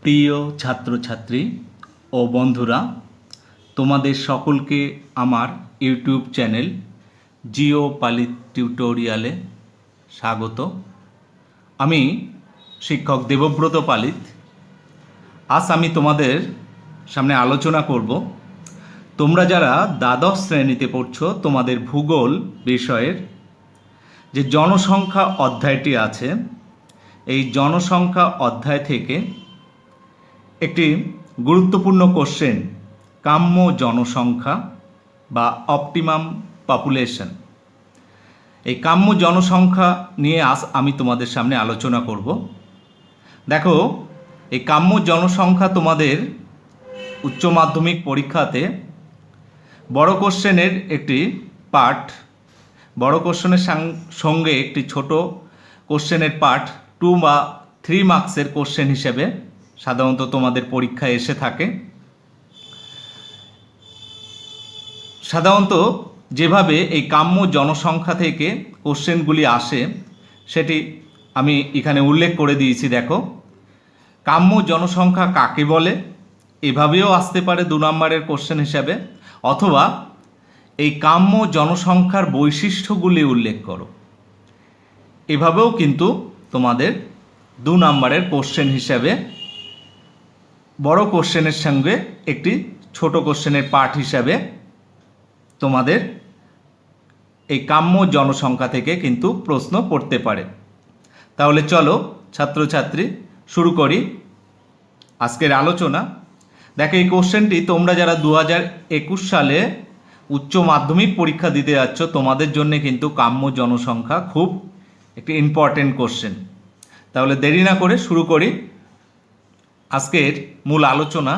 প্রিয় ছাত্রছাত্রী ও বন্ধুরা, তোমাদের সকলকে আমার ইউটিউব চ্যানেল জিও পালিত টিউটোরিয়ালে স্বাগত। আমি শিক্ষক দেবব্রত পালিত। আজ আমি তোমাদের সামনে আলোচনা করব, তোমরা যারা দ্বাদশ শ্রেণীতে পড়ছো, তোমাদের ভূগোল বিষয়ের যে জনসংখ্যা অধ্যায়টি আছে, এই জনসংখ্যা অধ্যায় থেকে একটি গুরুত্বপূর্ণ কোশ্চেন, কাম্য জনসংখ্যা বা অপটিমাম পপুলেশন, এই কাম্য জনসংখ্যা নিয়ে আজ আমি তোমাদের সামনে আলোচনা করব। দেখো, এই কাম্য জনসংখ্যা তোমাদের উচ্চ মাধ্যমিক পরীক্ষাতে বড় কোশ্চেনের একটি পার্ট, বড় কোশ্চেনের সঙ্গে একটি ছোট কোশ্চেনের পার্ট 2 বা 3 মার্কসের কোশ্চেন হিসেবে সাধারণত তোমাদের পরীক্ষায় এসে থাকে। সাধারণত যেভাবে এই কাম্য জনসংখ্যা থেকে কোশ্চেনগুলি আসে সেটি আমি এখানে উল্লেখ করে দিয়েছি। দেখো, কাম্য জনসংখ্যা কাকে বলে, এভাবেও আসতে পারে 2 নম্বরের কোশ্চেন হিসাবে, অথবা এই কাম্য জনসংখ্যার বৈশিষ্ট্যগুলি উল্লেখ করো, এভাবেও কিন্তু তোমাদের 2 নম্বরের কোশ্চেন হিসাবে বড় কোশ্চেনের সঙ্গে একটি ছোট কোশ্চেনের পার্ট হিসাবে তোমাদের এই কাম্য জনসংখ্যা থেকে কিন্তু প্রশ্ন পড়তে পারে। তাহলে চলো ছাত্রছাত্রী, শুরু করি আজকের আলোচনা। দেখো, এই কোশ্চেনটি তোমরা যারা 2021 সালে উচ্চ মাধ্যমিক পরীক্ষা দিতে যাচ্ছ, তোমাদের জন্য কিন্তু কাম্য জনসংখ্যা খুব একটি ইম্পর্টেন্ট কোশ্চেন। তাহলে দেরি না করে শুরু করি আজকের মূল আলোচনা,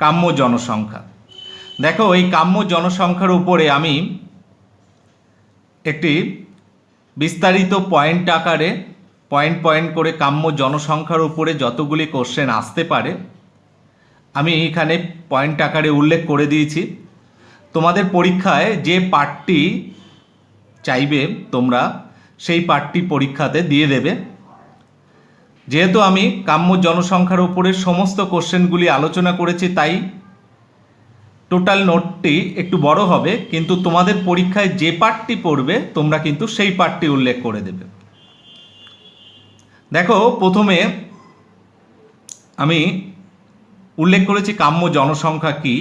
কাম্য জনসংখ্যা। দেখো, এই কাম্য জনসংখ্যার উপরে আমি একটি বিস্তারিত পয়েন্ট আকারে পয়েন্ট করে কাম্য জনসংখ্যার উপরে যতগুলি কোশ্চেন আসতে পারে আমি এখানে পয়েন্ট আকারে উল্লেখ করে দিয়েছি। তোমাদের পরীক্ষায় যে পার্টটি চাইবে তোমরা সেই পার্টটি পরীক্ষাতে দিয়ে দেবে। যেহেতু আমি কাম্য জনসংখ্যার উপরে সমস্ত কোশ্চেনগুলি আলোচনা করেছি, তাই টোটাল নোটটি একটু বড় হবে, কিন্তু তোমাদের পরীক্ষায় যে পার্টটি পড়বে তোমরা কিন্তু সেই পার্টটি উল্লেখ করে দেবে। দেখো, প্রথমে আমি উল্লেখ করেছি কাম্য জনসংখ্যা কি।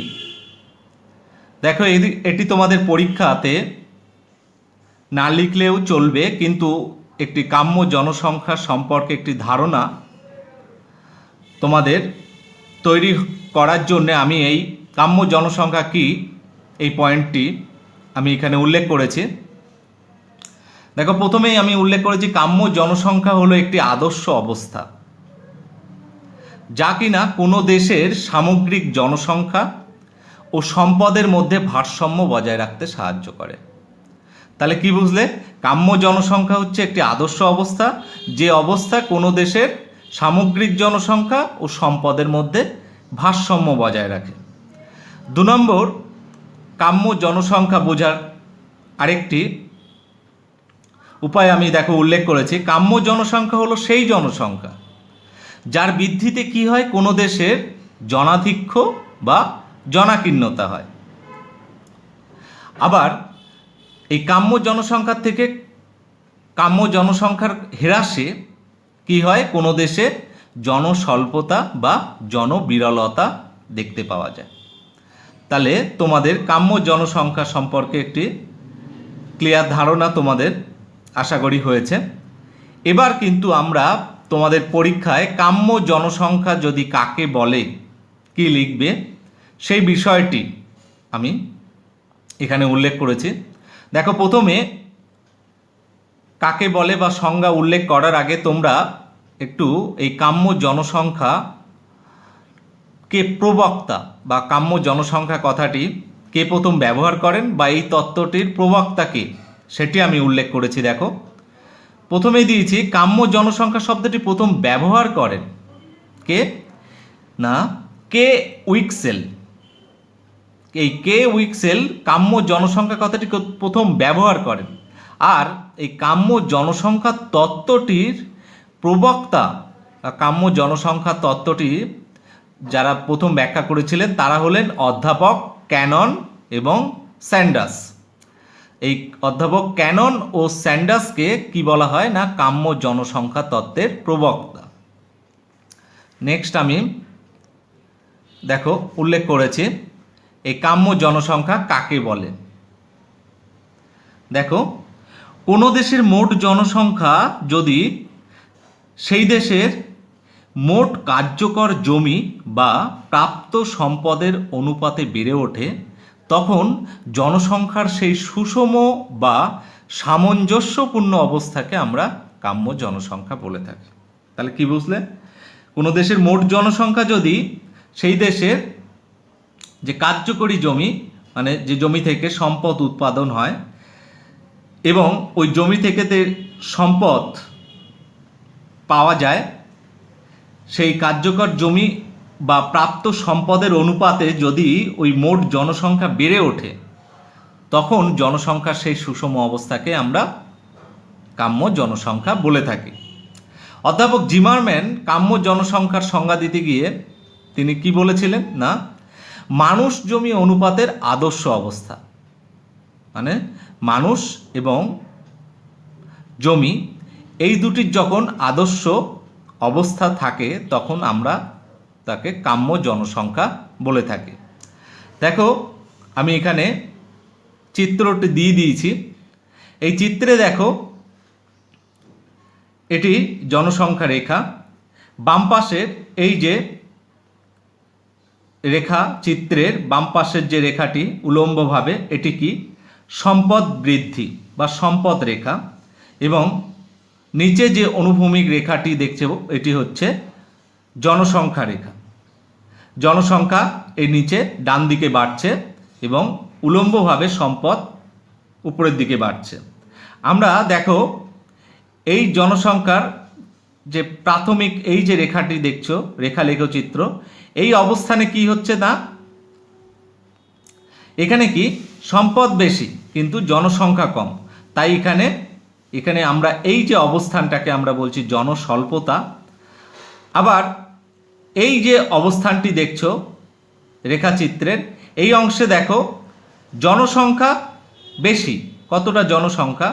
দেখো, এটি তোমাদের পরীক্ষাতে না লিখলেও চলবে, কিন্তু একটি কাম্য জনসংখ্যা সম্পর্কে একটি ধারণা তোমাদের তৈরি করার জন্য আমি এই কাম্য জনসংখ্যা কি এই পয়েন্টটি আমি এখানে উল্লেখ করেছি। দেখো, প্রথমেই আমি উল্লেখ করেছি কাম্য জনসংখ্যা হলো একটি আদর্শ অবস্থা, যা কিনা কোনো দেশের সামগ্রিক জনসংখ্যা ও সম্পদের মধ্যে ভারসাম্য বজায় রাখতে সাহায্য করে। তাহলে কি বুঝলে? কাম্য জনসংখ্যা হচ্ছে একটি আদর্শ অবস্থা, যে অবস্থা কোনো দেশের সামগ্রিক জনসংখ্যা ও সম্পদের মধ্যে ভারসাম্য বজায় রাখে। 2 নম্বর, কাম্য জনসংখ্যা বোঝার আরেকটি উপায় আমি দেখো উল্লেখ করেছি। কাম্য জনসংখ্যা হলো সেই জনসংখ্যা যার বৃদ্ধিতে কি হয়, কোনো দেশের জনাধিক্য বা জনাকীর্ণতা হয়। আবার এই কাম্য জনসংখ্যার থেকে কাম্য জনসংখ্যার হ্রাসে কি হয়, কোনো দেশে জনস্বল্পতা বা জনবিরলতা দেখতে পাওয়া যায়। তাহলে তোমাদের কাম্য জনসংখ্যা সম্পর্কে একটি ক্লিয়ার ধারণা তোমাদের আশা করি হয়েছে। এবার কিন্তু আমরা তোমাদের পরীক্ষায় কাম্য জনসংখ্যা যদি কাকে বলে কি লিখবে সেই বিষয়টি আমি এখানে উল্লেখ করেছি। দেখো, প্রথমে কাকে বলে বা সংজ্ঞা উল্লেখ করার আগে তোমরা একটু এই কাম্য জনসংখ্যা কে প্রবক্তা বা কাম্য জনসংখ্যা কথাটি কে প্রথম ব্যবহার করেন বা এই তত্ত্বটির প্রবক্তা কে সেটি আমি উল্লেখ করেছি। দেখো, প্রথমেই দিয়েছি কাম্য জনসংখ্যা শব্দটি প্রথম ব্যবহার করেন কে না, কে উইকসেল। এই কে উইকসেল কাম্য জনসংখ্যা কথাটি প্রথম ব্যবহার করেন। আর এই কাম্য জনসংখ্যা তত্ত্বটির প্রবক্তা, কাম্য জনসংখ্যা তত্ত্বটি যারা প্রথম ব্যাখ্যা করেছিলেন তারা হলেন অধ্যাপক ক্যানন এবং স্যান্ডার্স। এই অধ্যাপক ক্যানন ও স্যান্ডার্সকে কি বলা হয় না কাম্য জনসংখ্যা তত্ত্বের প্রবক্তা। নেক্সট আমি দেখো উল্লেখ করেছি এই কাম্য জনসংখ্যা কাকে বলে। দেখো কোনো দেশের মোট জনসংখ্যা যদি সেই দেশের মোট কার্যকর জমি বা প্রাপ্ত সম্পদের অনুপাতে বেড়ে ওঠে তখন জনসংখ্যার সেই সুষম বা সামঞ্জস্যপূর্ণ অবস্থাকে আমরা কাম্য জনসংখ্যা বলে থাকি। তাহলে কি বুঝলে, কোনো দেশের মোট জনসংখ্যা যদি সেই দেশের যে কার্যকরী জমি মানে যে জমি থেকে সম্পদ উৎপাদন হয় এবং ওই জমি থেকে সম্পদ পাওয়া যায়, সেই কার্যকর জমি বা প্রাপ্ত সম্পদের অনুপাতে যদি ওই মোট জনসংখ্যা বেড়ে ওঠে তখন জনসংখ্যার সেই সুষম অবস্থাকে আমরা কাম্য জনসংখ্যা বলে থাকি। অধ্যাপক জিমারম্যান কাম্য জনসংখ্যার সংজ্ঞা দিতে গিয়ে তিনি কি বলেছিলেন না মানুষ জমি অনুপাতের আদর্শ অবস্থা, মানে মানুষ এবং জমি এই দুটির যখন আদর্শ অবস্থা থাকে তখন আমরা তাকে কাম্য জনসংখ্যা বলে থাকি। দেখো আমি এখানে চিত্রটি দিয়ে দিয়েছি, এই চিত্রে দেখো এটি জনসংখ্যা রেখা, বাম পাশের এই যে রেখা চিত্রের বাম পাশের যে রেখাটি উলম্বভাবে এটি কি সম্পদ বৃদ্ধি বা সম্পদ রেখা এবং নিচে যে অনুভূমিক রেখাটি দেখছে এটি হচ্ছে জনসংখ্যা রেখা। জনসংখ্যা এই নিচে ডান দিকে বাড়ছে এবং উলম্বভাবে সম্পদ উপরের দিকে বাড়ছে। আমরা দেখো এই জনসংখ্যার যে প্রাথমিক এই যে রেখাটি দেখছো রেখা লেখচিত্র, এই অবস্থানে কি হচ্ছে না এখানে কি সম্পদ বেশি কিন্তু জনসংখ্যা কম, তাই এখানে আমরা এই যে অবস্থানটাকে আমরা বলছি জনস্বল্পতা। আবার এই যে অবস্থানটি দেখছো রেখাচিত্রের এই অংশে দেখো জনসংখ্যা বেশি, কতটা জনসংখ্যা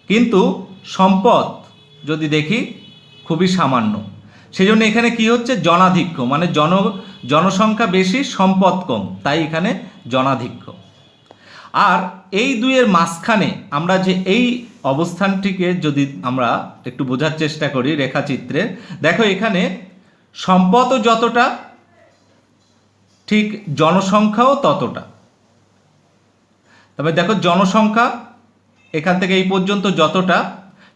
কিন্তু সম্পদ যদি দেখি খুবই সামান্য, সেই জন্য এখানে কি হচ্ছে জনাধিক্য, মানে জনসংখ্যা বেশি সম্পদ কম, তাই এখানে জনাধিক্য। আর এই দুইয়ের মাঝখানে আমরা যে এই অবস্থানটিকে যদি আমরা একটু বোঝার চেষ্টা করি রেখাচিত্রে, দেখো এখানে সম্পদও যতটা ঠিক জনসংখ্যাও ততটা। তবে দেখো জনসংখ্যা এখান থেকে এই পর্যন্ত যতটা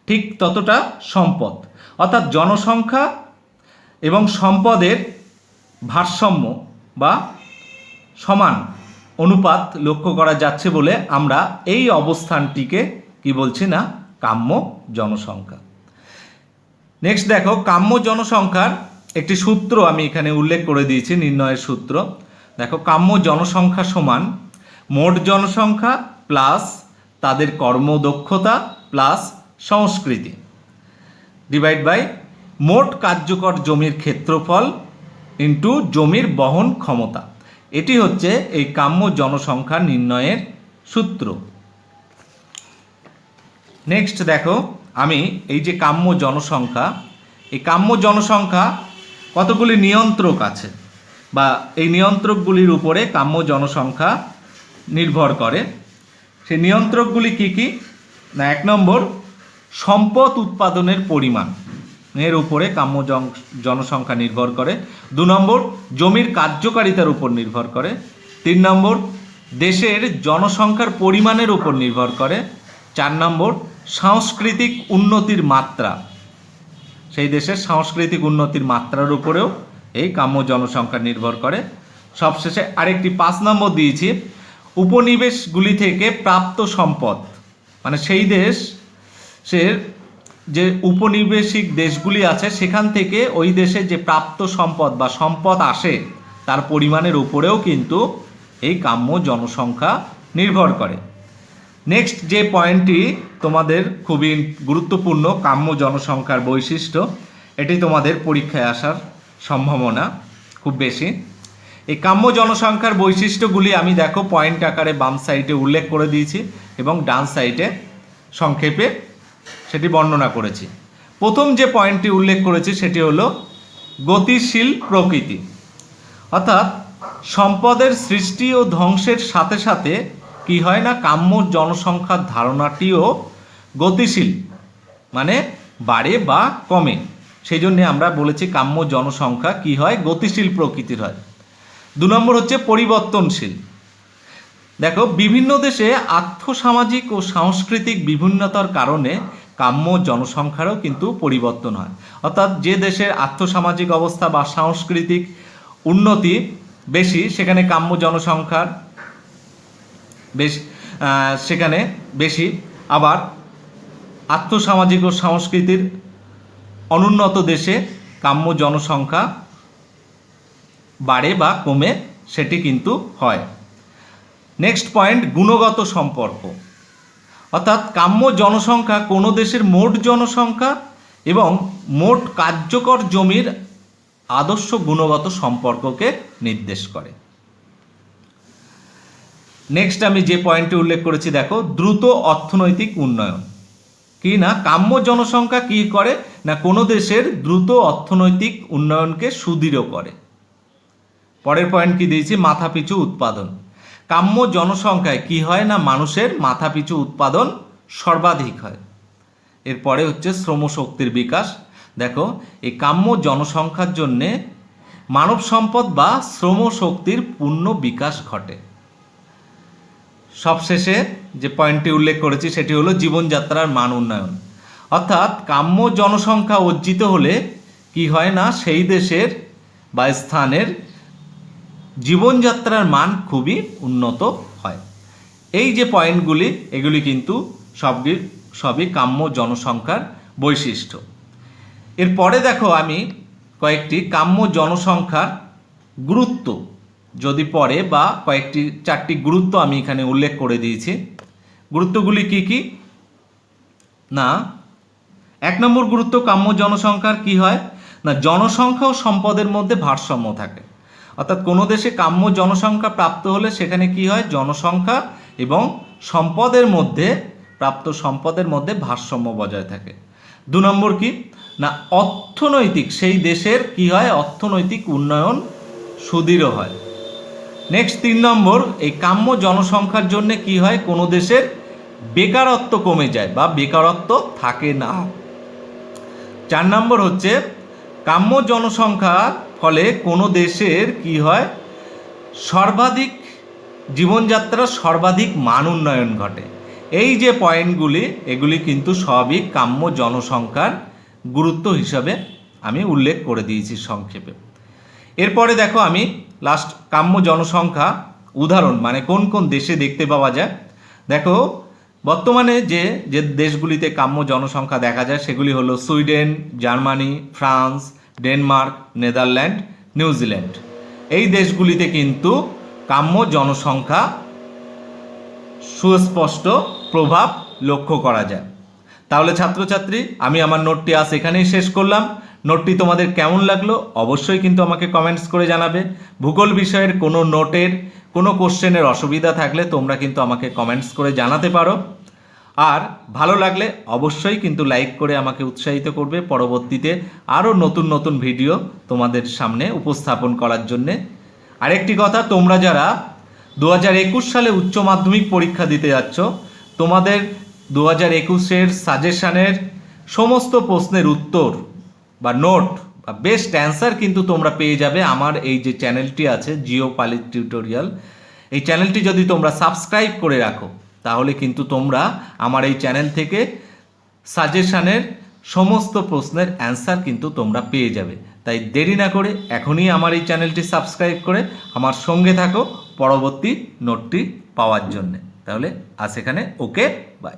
ঠিক ততটা সম্পদ, অর্থাৎ জনসংখ্যা এবং সম্পদের ভারসাম্য বা সমান অনুপাত লক্ষ্য করা যাচ্ছে বলে আমরা এই অবস্থানটিকে কি বলছি না কাম্য জনসংখ্যা। নেক্সট দেখো কাম্য জনসংখ্যার একটি সূত্র আমি এখানে উল্লেখ করে দিয়েছি, নির্ণয়ের সূত্র। দেখো কাম্য জনসংখ্যা সমান মোট জনসংখ্যা প্লাস তাদের কর্মদক্ষতা প্লাস সংস্কৃতি ডিভাইড বাই মোট কার্যকর জমির ক্ষেত্রফল ইন্টু জমির বহন ক্ষমতা। এটি হচ্ছে এই কাম্য জনসংখ্যা নির্ণয়ের সূত্র। নেক্সট দেখো আমি এই যে কাম্য জনসংখ্যা, এই কাম্য জনসংখ্যা কতগুলি নিয়ন্ত্রক আছে বা এই নিয়ন্ত্রকগুলির উপরে কাম্য জনসংখ্যা নির্ভর করে। সেই নিয়ন্ত্রকগুলি কি কি না, 1 নম্বর সম্পদ উৎপাদনের পরিমাণ এর উপরে কাম্য জনসংখ্যা নির্ভর করে। 2 নম্বর জমির কার্যকারিতার উপর নির্ভর করে। 3 নম্বর দেশের জনসংখ্যার পরিমাণের উপর নির্ভর করে। 4 নম্বর সাংস্কৃতিক উন্নতির মাত্রা, সেই দেশের সাংস্কৃতিক উন্নতির মাত্রার উপরেও এই কাম্য জনসংখ্যা নির্ভর করে। সবশেষে আরেকটি 5 নম্বর দিয়েছি উপনিবেশগুলি থেকে প্রাপ্ত সম্পদ, মানে সেই দেশের যে উপনিবেশিক দেশগুলি আছে সেখান থেকে ওই দেশে যে প্রাপ্ত সম্পদ বা সম্পদ আসে তার পরিমাণের উপরেও কিন্তু এই কাম্য জনসংখ্যা নির্ভর করে। নেক্সট যে পয়েন্টটি তোমাদের খুবই গুরুত্বপূর্ণ কাম্য জনসংখ্যার বৈশিষ্ট্য, এটি তোমাদের পরীক্ষায় আসার সম্ভাবনা খুব বেশি। এই কাম্য জনসংখ্যার বৈশিষ্ট্যগুলি আমি দেখো পয়েন্ট আকারে বাম সাইডে উল্লেখ করে দিয়েছি এবং ডান সাইডে সংক্ষেপে সেটি বর্ণনা করেছি। প্রথম যে পয়েন্টটি উল্লেখ করেছি সেটি হলো গতিশীল প্রকৃতি, অর্থাৎ সম্পদের সৃষ্টি ও ধ্বংসের সাথে সাথে কি হয় না, কাম্য জনসংখ্যার ধারণাটিও গতিশীল, মানে বাড়ে বা কমে। সেই জন্যে আমরা বলেছি কাম্য জনসংখ্যা কি হয়, গতিশীল প্রকৃতির হয়। 2 নম্বর হচ্ছে পরিবর্তনশীল। দেখো বিভিন্ন দেশে আর্থসামাজিক ও সাংস্কৃতিক বিভিন্নতার কারণে কাম্য জনসংখ্যারও কিন্তু পরিবর্তন হয়। অর্থাৎ যে দেশের আর্থসামাজিক অবস্থা বা সাংস্কৃতিক উন্নতি বেশি সেখানে কাম্য জনসংখ্যার সেখানে বেশি, আবার আর্থসামাজিক ও সংস্কৃতির অনুন্নত দেশে কাম্য জনসংখ্যা বাড়ে বা কমে, সেটি কিন্তু হয়। নেক্সট পয়েন্ট, গুণগত সম্পর্ক। অর্থাৎ কাম্য জনসংখ্যা কোনো দেশের মোট জনসংখ্যা এবং মোট কার্যকর জমির আদর্শ গুণগত সম্পর্ককে নির্দেশ করে। নেক্সট আমি যে পয়েন্টটি উল্লেখ করেছি দেখো, দ্রুত অর্থনৈতিক উন্নয়ন। কি না, কাম্য জনসংখ্যা কি করে না, কোনো দেশের দ্রুত অর্থনৈতিক উন্নয়নকে সুদৃঢ় করে। পরের পয়েন্ট কি দিয়েছি, মাথাপিছু উৎপাদন। কাম্য জনসংখ্যায় কি হয় না, মানুষের মাথাপিছু উৎপাদন সর্বাধিক হয়। এরপরে হচ্ছে শ্রমশক্তির বিকাশ। দেখো এই কাম্য জনসংখ্যার জন্যে মানব সম্পদ বা শ্রমশক্তির পূর্ণ বিকাশ ঘটে। সবশেষে যে পয়েন্টটি উল্লেখ করেছি সেটি হলো জীবনযাত্রার মান উন্নয়ন। অর্থাৎ কাম্য জনসংখ্যা অর্জিত হলে কি হয় না, সেই দেশের বা স্থানের জীবনযাত্রার মান খুবই উন্নত হয়। এই যে পয়েন্টগুলি, এগুলি কিন্তু সবই কাম্য জনসংখ্যার বৈশিষ্ট্য। এরপরে দেখো আমি কয়েকটি কাম্য জনসংখ্যার গুরুত্ব যদি পড়ে বা কয়েকটি 4টি গুরুত্ব আমি এখানে উল্লেখ করে দিয়েছি। গুরুত্বগুলি কি কি না, 1 নম্বর গুরুত্ব, কাম্য জনসংখ্যার কি হয় না, জনসংখ্যা ও সম্পদের মধ্যে ভারসাম্য থাকে। অর্থাৎ কোনো দেশে কাম্য জনসংখ্যা প্রাপ্ত হলে সেখানে কি হয়, জনসংখ্যা এবং সম্পদের মধ্যে প্রাপ্ত সম্পদের মধ্যে ভারসাম্য বজায় থাকে। 2 নম্বর কি না, অর্থনৈতিক, সেই দেশের কি হয়, অর্থনৈতিক উন্নয়ন সুদৃঢ় হয়। নেক্সট 3 নম্বর, এই কাম্য জনসংখ্যার জন্য কি হয়, কোনো দেশের বেকারত্ব কমে যায় বা বেকারত্ব থাকে না। 4 নম্বর হচ্ছে কাম্য জনসংখ্যার ফলে কোনো দেশের কি হয়, সর্বাধিক জীবনযাত্রার সর্বাধিক মান উন্নয়ন ঘটে। এই যে পয়েন্টগুলি, এগুলি কিন্তু সবই কাম্য জনসংখ্যার গুরুত্ব হিসাবে আমি উল্লেখ করে দিয়েছি সংক্ষেপে। এরপরে দেখো আমি লাস্ট কাম্য জনসংখ্যা উদাহরণ, মানে কোন কোন দেশে দেখতে পাওয়া যায়। দেখো বর্তমানে যে যে দেশগুলিতে কাম্য জনসংখ্যা দেখা যায় সেগুলি হলো Sweden, Germany, France, Denmark, Netherland, New Zealand. এই দেশগুলিতে কিন্তু কাম্য জনসংখ্যা সুস্পষ্ট প্রভাব লক্ষ্য করা যায়। তাহলে ছাত্রছাত্রী, আমি আমার নোটটি আজ এখানেই শেষ করলাম। নোটটি তোমাদের কেমন লাগলো অবশ্যই কিন্তু আমাকে কমেন্টস করে জানাবে। ভূগোল বিষয়ের কোনো নোটের কোনো কোশ্চেনের অসুবিধা থাকলে তোমরা কিন্তু আমাকে কমেন্টস করে জানাতে পারো। আর ভালো লাগলে অবশ্যই কিন্তু লাইক করে আমাকে উৎসাহিত করবে পরবর্তীতে আরও নতুন নতুন ভিডিও তোমাদের সামনে উপস্থাপন করার জন্যে। আরেকটি কথা, তোমরা যারা 2021 সালে উচ্চ মাধ্যমিক পরীক্ষা দিতে যাচ্ছ, তোমাদের 2021-এর সাজেশানের সমস্ত প্রশ্নের উত্তর বা নোট বা বেস্ট অ্যান্সার কিন্তু তোমরা পেয়ে যাবে আমার এই যে চ্যানেলটি আছে জিওপালি টিউটোরিয়াল। এই চ্যানেলটি যদি তোমরা সাবস্ক্রাইব করে রাখো তাহলে কিন্তু তোমরা আমার এই চ্যানেল থেকে সাজেশানের সমস্ত প্রশ্নের অ্যান্সার কিন্তু তোমরা পেয়ে যাবে। তাই দেরি না করে এখনই আমার এই চ্যানেলটি সাবস্ক্রাইব করে আমার সঙ্গে থাকো পরবর্তী নোটটি পাওয়ার জন্যে। তাহলে আজ এখানে ওকে, বাই।